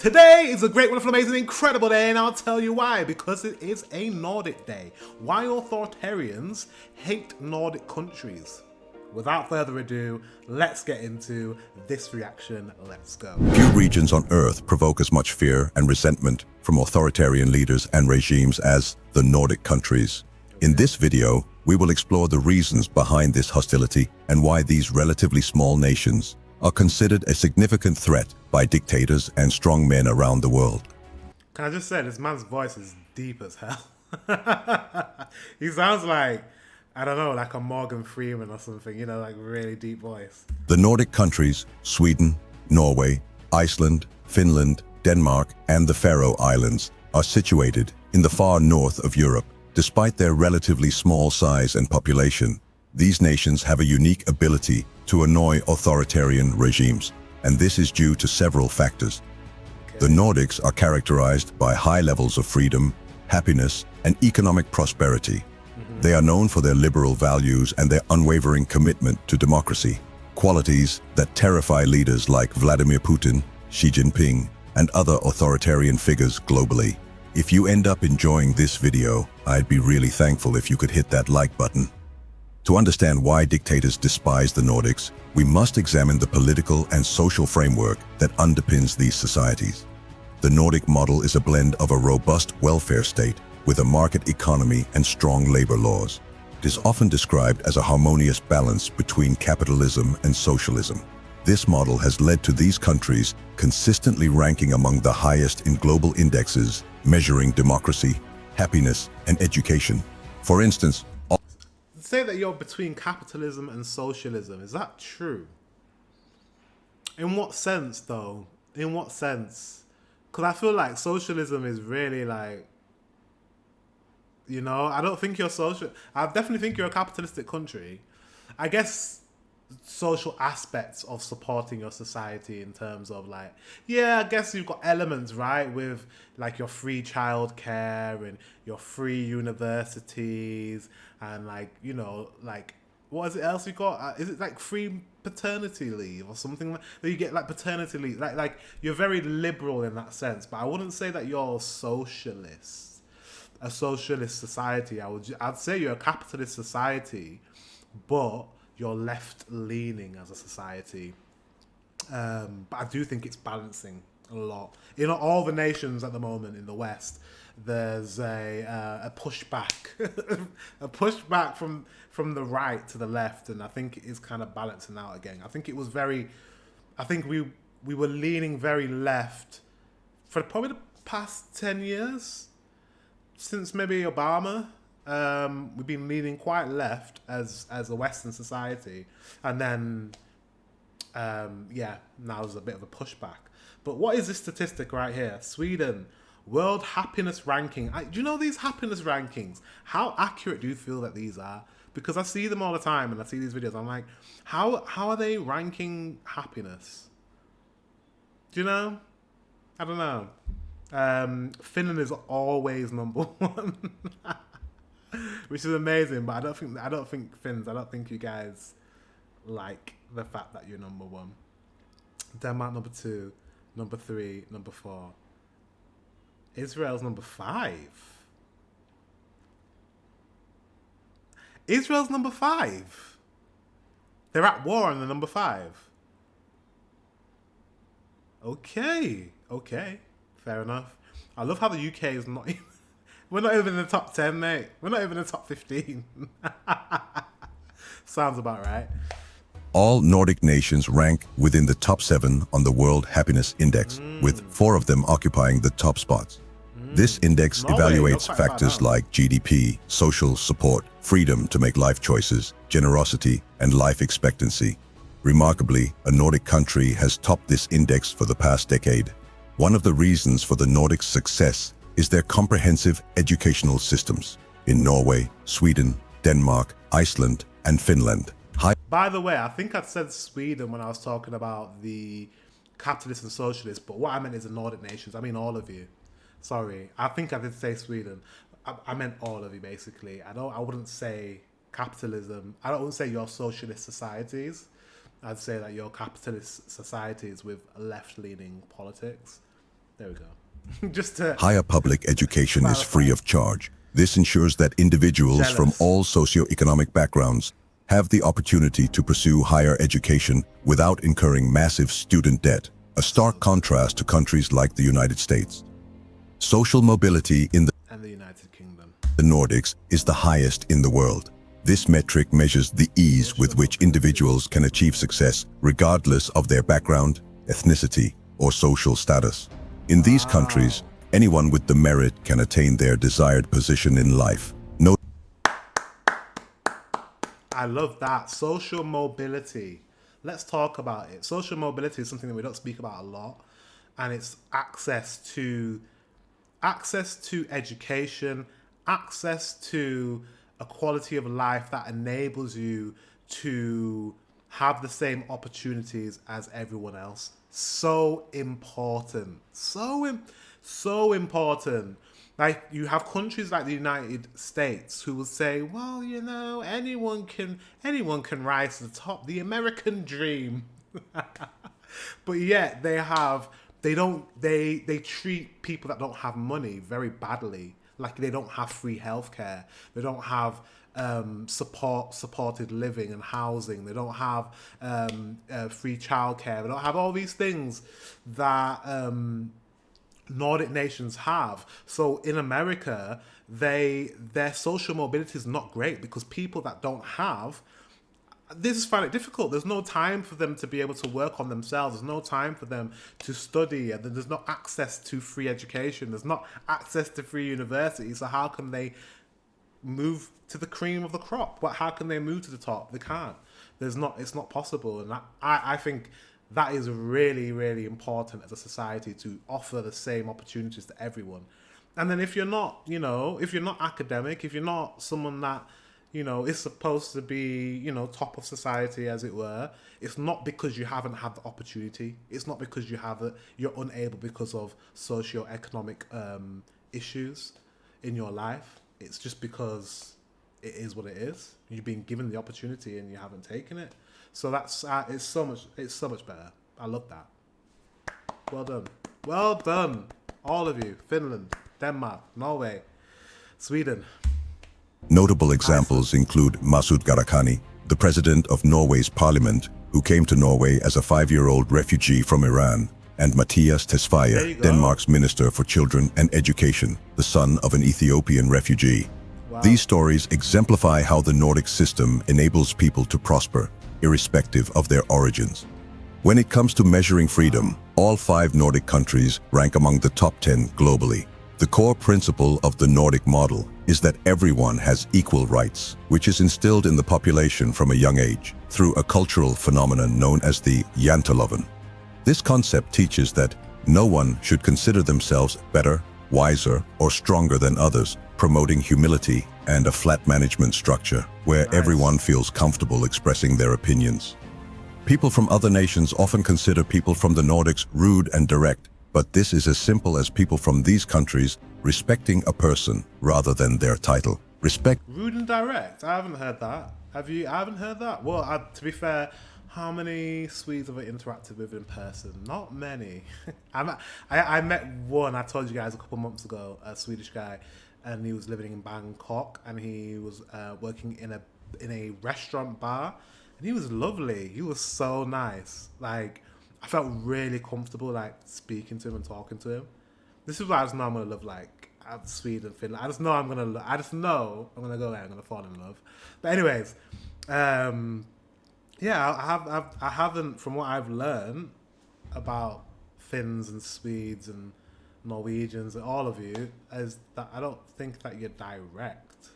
Today is a great, wonderful, amazing, incredible day, and I'll tell you why. Because it is a Nordic day. Why authoritarians hate Nordic countries. Without further ado, let's get into this reaction. Let's go. Few regions on Earth provoke as much fear and resentment from authoritarian leaders and regimes as the Nordic countries. In this video, we will explore the reasons behind this hostility and why these relatively small nations are considered a significant threat by dictators and strongmen around the world. Can I just say, this man's voice is deep as hell. He sounds like, I don't know, like a Morgan Freeman or something, you know, like really deep voice. The Nordic countries, Sweden, Norway, Iceland, Finland, Denmark, and the Faroe Islands are situated in the far north of Europe. Despite their relatively small size and population, these nations have a unique ability to annoy authoritarian regimes, and this is due to several factors. The Nordics are characterized by high levels of freedom, happiness, and economic prosperity. They are known for their liberal values and their unwavering commitment to democracy, qualities that terrify leaders like Vladimir Putin, Xi Jinping, and other authoritarian figures globally. If you end up enjoying this video, I'd be really thankful if you could hit that like button. To understand why dictators despise the Nordics, we must examine the political and social framework that underpins these societies. The Nordic model is a blend of a robust welfare state with a market economy and strong labor laws. It is often described as a harmonious balance between capitalism and socialism. This model has led to these countries consistently ranking among the highest in global indexes measuring democracy, happiness, and education. For instance, say that you're between capitalism and socialism. Is that true? In what sense, though? In what sense? Because I feel like socialism is really like, you know, I don't think you're social. I definitely think you're a capitalistic country. I guess social aspects of supporting your society in terms of like, yeah, I guess you've got elements, right, with like your free childcare and your free universities and like, you know, like what is it else you got? Is it like free paternity leave or something like that? You get like paternity leave, like you're very liberal in that sense. But I wouldn't say that you're socialist, a socialist society. I'd say you're a capitalist society, but you're left-leaning as a society. But I do think it's balancing a lot. In all the nations at the moment in the West, there's a pushback, a pushback from the right to the left, and I think it is kind of balancing out again. I think we were leaning very left for probably the past 10 years, since maybe Obama. We've been leaning quite left as a Western society, and then now there's a bit of a pushback. But what is this statistic right here? Sweden, World Happiness Ranking. Do you know these happiness rankings? How accurate do you feel that these are? Because I see them all the time, and I see these videos. I'm like, how are they ranking happiness? Do you know? I don't know. Finland is always number one. Which is amazing, but I don't think Finns, I don't think you guys like the fact that you're number one. Denmark number 2, number 3, number 4. Israel's number 5. Israel's number 5. They're at war and they're number 5. Okay, fair enough. I love how the UK is not even... We're not even in the top 10, mate. We're not even in the top 15. Sounds about right. all Nordic nations rank within the top 7 on the World Happiness Index, with 4 of them occupying the top spots. This index evaluates factors like GDP, social support, freedom to make life choices, generosity, and life expectancy. Remarkably, a Nordic country has topped this index for the past decade. One of the reasons for the Nordics' success is their comprehensive educational systems. In Norway, Sweden, Denmark, Iceland, and Finland. By the way, I think I said Sweden when I was talking about the capitalists and socialists, but what I meant is the Nordic nations. I mean all of you. Sorry, I think I did say Sweden. I meant all of you, basically. I wouldn't say capitalism. I wouldn't say your socialist societies. I'd say that your capitalist societies with left-leaning politics. There we go. Just to... Higher public education is free of charge. This ensures that individuals from all socioeconomic backgrounds have the opportunity to pursue higher education without incurring massive student debt, a stark contrast to countries like the United States. Social mobility in the United Kingdom, the Nordics, is the highest in the world. This metric measures the ease with which individuals can achieve success regardless of their background, ethnicity, or social status. In these countries, anyone with the merit can attain their desired position in life. I love that. Social mobility. Let's talk about it. Social mobility is something that we don't speak about a lot, and it's access to education, access to a quality of life that enables you to have the same opportunities as everyone else. So important. So important. Like, you have countries like the United States who will say, well, you know, anyone can rise to the top, the American dream. But yet they treat people that don't have money very badly. Like, they don't have free healthcare. They don't have supported living and housing. They don't have free childcare. They don't have all these things that Nordic nations have. So in America, their social mobility is not great because people that don't have, they just find it difficult. There's no time for them to be able to work on themselves. There's no time for them to study. And there's no access to free education. There's not access to free university. So how can they move to the cream of the crop? How can they move to the top? They can't. It's not possible. And I think that is really, really important as a society, to offer the same opportunities to everyone. And then if you're not academic, if you're not someone that, you know, is supposed to be, you know, top of society, as it were, it's not because you haven't had the opportunity. It's not because you're unable because of socio-economic issues in your life. It's just because it is what it is. You've been given the opportunity and you haven't taken it. So that's it's so much better. I love that. Well done, all of you. Finland, Denmark, Norway, Sweden. Notable examples include Masud Gharakani, the president of Norway's parliament, who came to Norway as a 5-year-old refugee from Iran, and Mattias Tesfaye, Denmark's Minister for Children and Education, the son of an Ethiopian refugee. Wow. These stories exemplify how the Nordic system enables people to prosper, irrespective of their origins. When it comes to measuring freedom, all 5 Nordic countries rank among the top 10 globally. The core principle of the Nordic model is that everyone has equal rights, which is instilled in the population from a young age through a cultural phenomenon known as the janteloven. This concept teaches that no one should consider themselves better, wiser, or stronger than others, promoting humility and a flat management structure where everyone feels comfortable expressing their opinions. People from other nations often consider people from the Nordics rude and direct, but this is as simple as people from these countries respecting a person rather than their title. Rude and direct? I haven't heard that. Have you? I haven't heard that. Well, to be fair, how many Swedes have I interacted with in person? Not many. I met one, I told you guys a couple months ago, a Swedish guy, and he was living in Bangkok, and he was working in a restaurant bar, and he was lovely. He was so nice. Like, I felt really comfortable, like, speaking to him and talking to him. This is why I just know I'm gonna love, like, Sweden, Finland. I just know I'm gonna go there. I'm gonna fall in love. But anyways, yeah, I haven't, from what I've learned about Finns and Swedes and Norwegians and all of you, is that I don't think that you're direct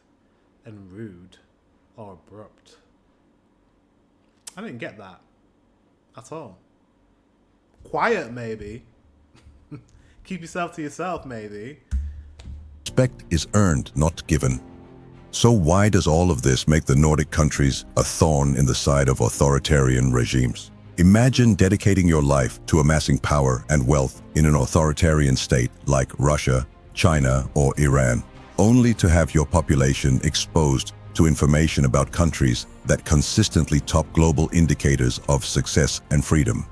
and rude or abrupt. I didn't get that at all. Quiet, maybe. Keep yourself to yourself, maybe. Respect is earned, not given. So why does all of this make the Nordic countries a thorn in the side of authoritarian regimes? Imagine dedicating your life to amassing power and wealth in an authoritarian state like Russia, China, or Iran, only to have your population exposed to information about countries that consistently top global indicators of success and freedom.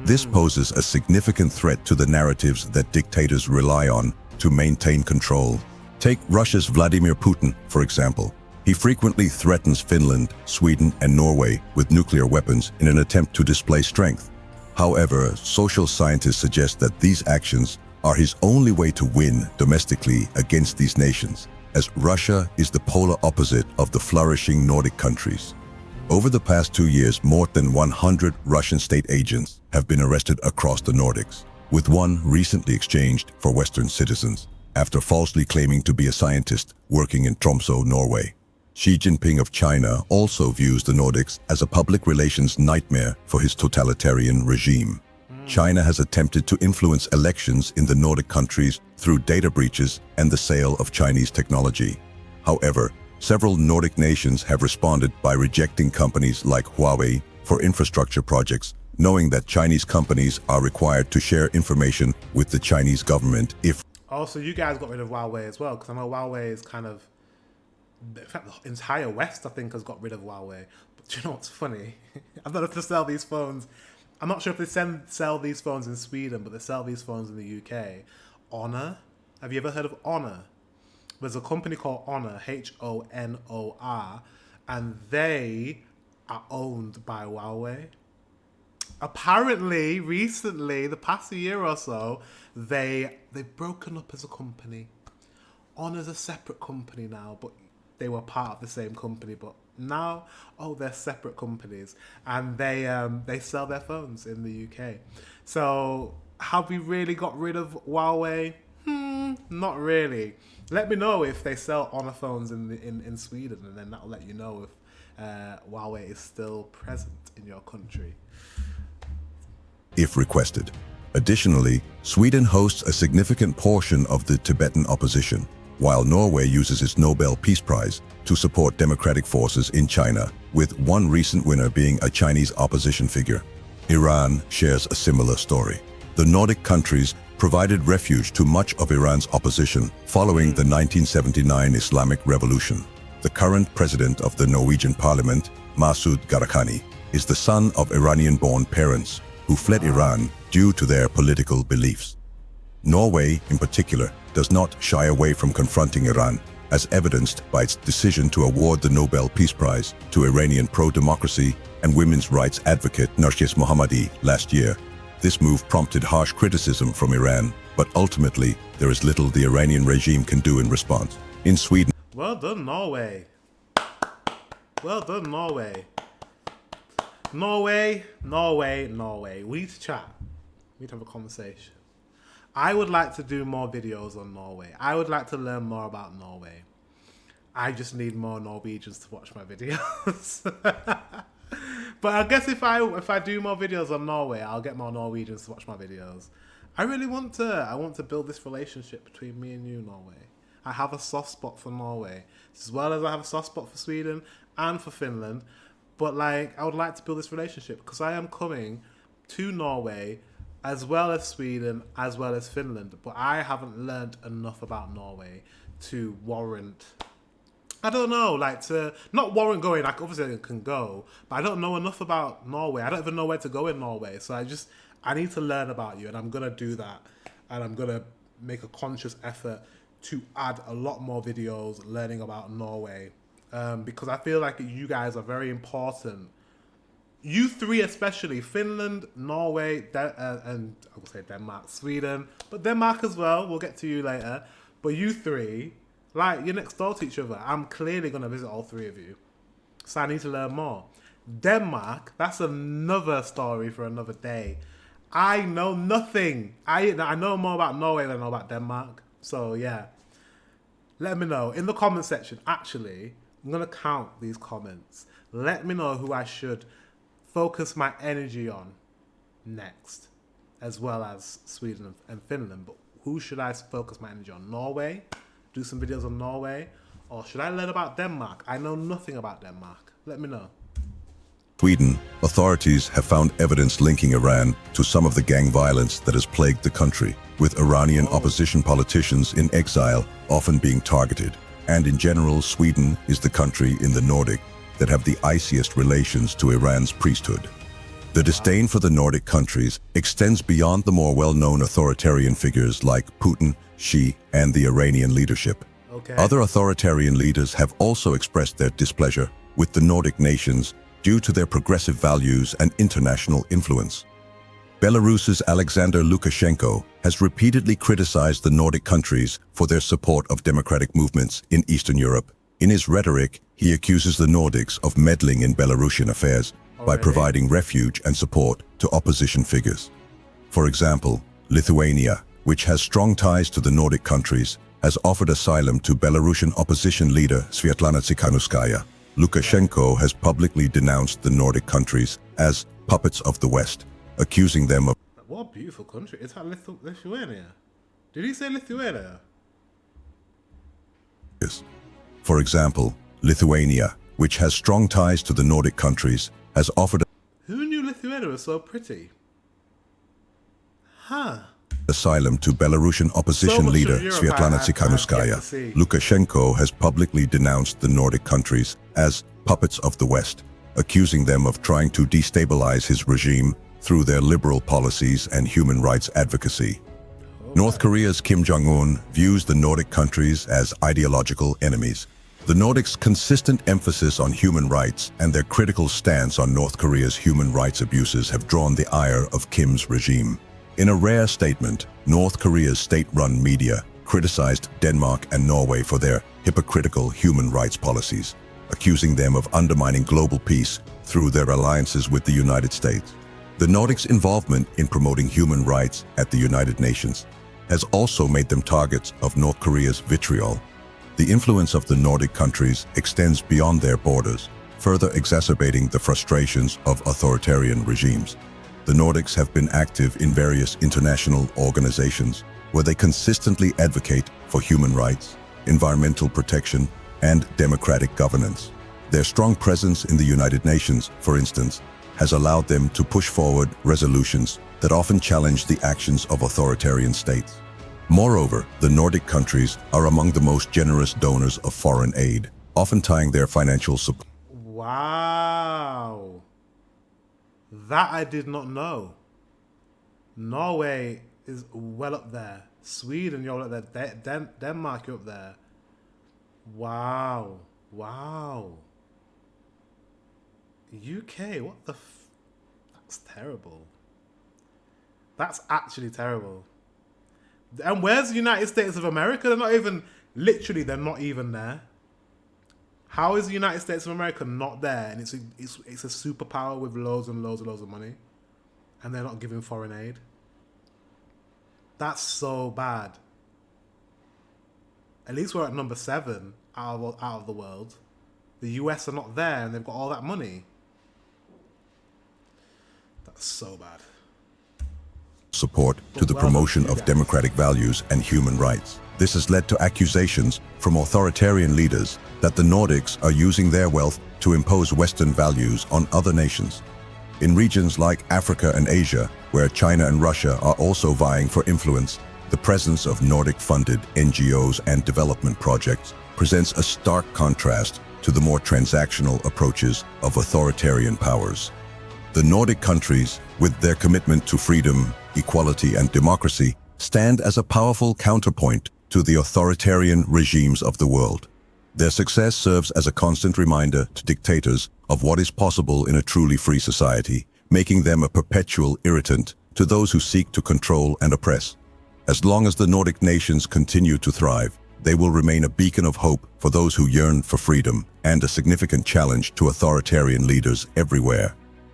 This poses a significant threat to the narratives that dictators rely on to maintain control. Take Russia's Vladimir Putin, for example. He frequently threatens Finland, Sweden, and Norway with nuclear weapons in an attempt to display strength. However, social scientists suggest that these actions are his only way to win domestically against these nations, as Russia is the polar opposite of the flourishing Nordic countries. Over the past 2 years, more than 100 Russian state agents have been arrested across the Nordics, with one recently exchanged for Western citizens, after falsely claiming to be a scientist working in Tromsø, Norway. Xi Jinping of China also views the Nordics as a public relations nightmare for his totalitarian regime. China has attempted to influence elections in the Nordic countries through data breaches and the sale of Chinese technology. However, several Nordic nations have responded by rejecting companies like Huawei for infrastructure projects, knowing that Chinese companies are required to share information with the Chinese government if... Oh, so you guys got rid of Huawei as well? Because I know Huawei is kind of... In fact, the entire West, I think, has got rid of Huawei. But do you know what's funny? I don't know if they sell these phones... I'm not sure if they sell these phones in Sweden, but they sell these phones in the UK. Honor? Have you ever heard of Honor? There's a company called Honor, Honor, and they are owned by Huawei. Apparently, recently, the past year or so, they've broken up as a company. Honor's a separate company now, but they were part of the same company, but now, they're separate companies, and they sell their phones in the UK. So, have we really got rid of Huawei? Not really. Let me know if they sell Honor phones in Sweden, and then that'll let you know if Huawei is still present in your country. if requested. Additionally, Sweden hosts a significant portion of the Tibetan opposition, while Norway uses its Nobel Peace Prize to support democratic forces in China, with one recent winner being a Chinese opposition figure. Iran shares a similar story. The Nordic countries provided refuge to much of Iran's opposition following the 1979 Islamic Revolution. The current president of the Norwegian parliament, Masud Gharahkhani, is the son of Iranian-born parents who fled Iran due to their political beliefs. Norway, in particular, does not shy away from confronting Iran, as evidenced by its decision to award the Nobel Peace Prize to Iranian pro-democracy and women's rights advocate Narges Mohammadi last year. This move prompted harsh criticism from Iran, but ultimately, there is little the Iranian regime can do in response. In Sweden... Well done, Norway. Well done, Norway. Norway. We need to chat. We need to have a conversation. I would like to do more videos on Norway. I would like to learn more about Norway. I just need more Norwegians to watch my videos. But I guess if I do more videos on Norway, I'll get more Norwegians to watch my videos. I really want to build this relationship between me and you, Norway. I have a soft spot for Norway, as well as I have a soft spot for Sweden and for Finland. But I would like to build this relationship because I am coming to Norway as well as Sweden, as well as Finland. But I haven't learned enough about Norway to warrant... I don't know, to not warrant going. Obviously I can go, but I don't know enough about Norway. I don't even know where to go in Norway. So I need to learn about you, and I'm gonna do that. And I'm gonna make a conscious effort to add a lot more videos learning about Norway, because I feel like you guys are very important. You three especially, Finland, Norway, and I will say Denmark, Sweden, but Denmark as well. We'll get to you later. But you three. You're next door to each other. I'm clearly going to visit all three of you. So I need to learn more. Denmark, that's another story for another day. I know nothing. I know more about Norway than I know about Denmark. So, yeah. Let me know. In the comment section, actually, I'm going to count these comments. Let me know who I should focus my energy on next, as well as Sweden and Finland. But who should I focus my energy on? Norway? Do some videos on Norway, or should I learn about Denmark? I know nothing about Denmark. Let me know. Sweden, authorities have found evidence linking Iran to some of the gang violence that has plagued the country, with Iranian opposition politicians in exile often being targeted. And in general, Sweden is the country in the Nordic that have the iciest relations to Iran's priesthood. The disdain for the Nordic countries extends beyond the more well-known authoritarian figures like Putin, Xi, and the Iranian leadership. Okay. Other authoritarian leaders have also expressed their displeasure with the Nordic nations due to their progressive values and international influence. Belarus's Alexander Lukashenko has repeatedly criticized the Nordic countries for their support of democratic movements in Eastern Europe. In his rhetoric, he accuses the Nordics of meddling in Belarusian affairs by providing refuge and support to opposition figures. For example, Lithuania, which has strong ties to the Nordic countries, has offered asylum to Belarusian opposition leader Svetlana Tsikhanouskaya. Lukashenko has publicly denounced the Nordic countries as puppets of the West, accusing them of... What a beautiful country. Is that Lithuania? Did he say Lithuania? For example, Lithuania, which has strong ties to the Nordic countries, has offered... Who knew Lithuania was so pretty? Huh. Asylum to Belarusian opposition leader Svetlana Tsikhanouskaya. Lukashenko has publicly denounced the Nordic countries as puppets of the West, accusing them of trying to destabilize his regime through their liberal policies and human rights advocacy. North Korea's Kim Jong-un views the Nordic countries as ideological enemies. The Nordics' consistent emphasis on human rights and their critical stance on North Korea's human rights abuses have drawn the ire of Kim's regime. In a rare statement, North Korea's state-run media criticized Denmark and Norway for their hypocritical human rights policies, accusing them of undermining global peace through their alliances with the United States. The Nordics' involvement in promoting human rights at the United Nations has also made them targets of North Korea's vitriol. The influence of the Nordic countries extends beyond their borders, further exacerbating the frustrations of authoritarian regimes. The Nordics have been active in various international organizations where they consistently advocate for human rights, environmental protection, and democratic governance. Their strong presence in the United Nations, for instance, has allowed them to push forward resolutions that often challenge the actions of authoritarian states. Moreover, the Nordic countries are among the most generous donors of foreign aid, often tying their financial support. Wow. That I did not know. Norway is well up there. Sweden, you're up there. Denmark, you're up there. Wow. Wow. UK, what the that's terrible. That's actually terrible. And where's the United States of America? They're not even, literally, they're not even there. How is the United States of America not there? And it's a superpower with loads and loads and loads of money. And they're not giving foreign aid. That's so bad. At least we're at number 7 out of the world. The US are not there and they've got all that money. That's so bad. Support to the promotion of democratic values and human rights. This has led to accusations from authoritarian leaders that the Nordics are using their wealth to impose Western values on other nations. In regions like Africa and Asia, where China and Russia are also vying for influence, the presence of Nordic-funded NGOs and development projects presents a stark contrast to the more transactional approaches of authoritarian powers. The Nordic countries, with their commitment to freedom, equality, and democracy, stand as a powerful counterpoint to the authoritarian regimes of the world. Their success serves as a constant reminder to dictators of what is possible in a truly free society, making them a perpetual irritant to those who seek to control and oppress. As long as the Nordic nations continue to thrive, they will remain a beacon of hope for those who yearn for freedom and a significant challenge to authoritarian leaders everywhere.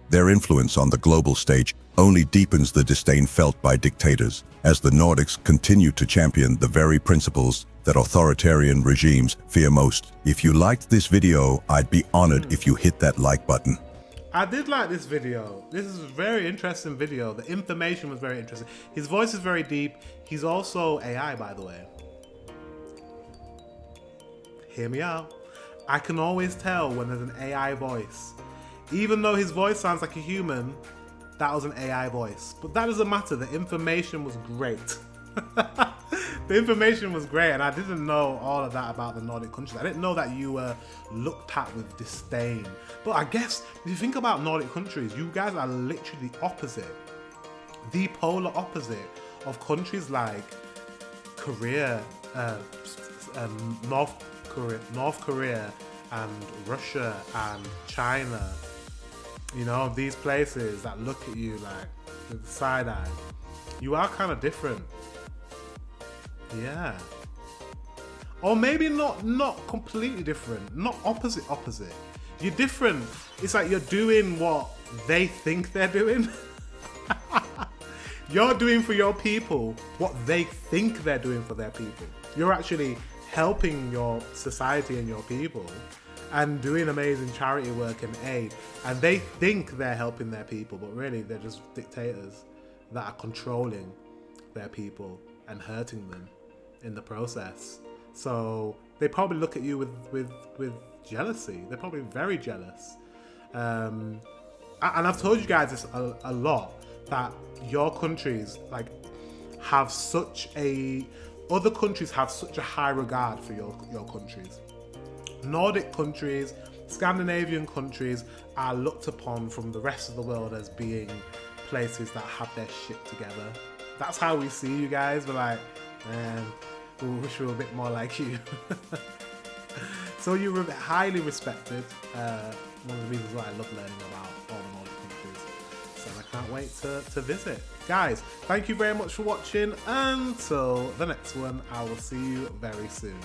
Their influence on the global stage only deepens the disdain felt by dictators, as the Nordics continue to champion the very principles that authoritarian regimes fear most. If you liked this video, I'd be honored if you hit that like button. I did like this video. This is a very interesting video. The information was very interesting. His voice is very deep. He's also AI, by the way. Hear me out. I can always tell when there's an AI voice. Even though his voice sounds like a human, that was an AI voice. But that doesn't matter. The information was great. The information was great, and I didn't know all of that about the Nordic countries. I didn't know that you were looked at with disdain. But I guess if you think about Nordic countries, you guys are literally the opposite, the polar opposite of countries like Korea, North Korea, and Russia and China. You know, these places that look at you like with the side eye. You are kind of different. Yeah. Or maybe not completely different. Not opposite. You're different. It's like you're doing what they think they're doing. You're doing for your people what they think they're doing for their people. You're actually helping your society and your people and doing amazing charity work and aid. And they think they're helping their people, but really they're just dictators that are controlling their people and hurting them in the process. So they probably look at you with jealousy. They're probably very jealous. And I've told you guys this a lot, that your countries other countries have such a high regard for your countries. Nordic countries, Scandinavian countries are looked upon from the rest of the world as being places that have their shit together. That's how we see you guys. We're like, man, we wish we were a bit more like you. So you're highly respected. One of the reasons why I love learning about all the Nordic countries. So I can't wait to visit. Guys, thank you very much for watching. Until the next one, I will see you very soon.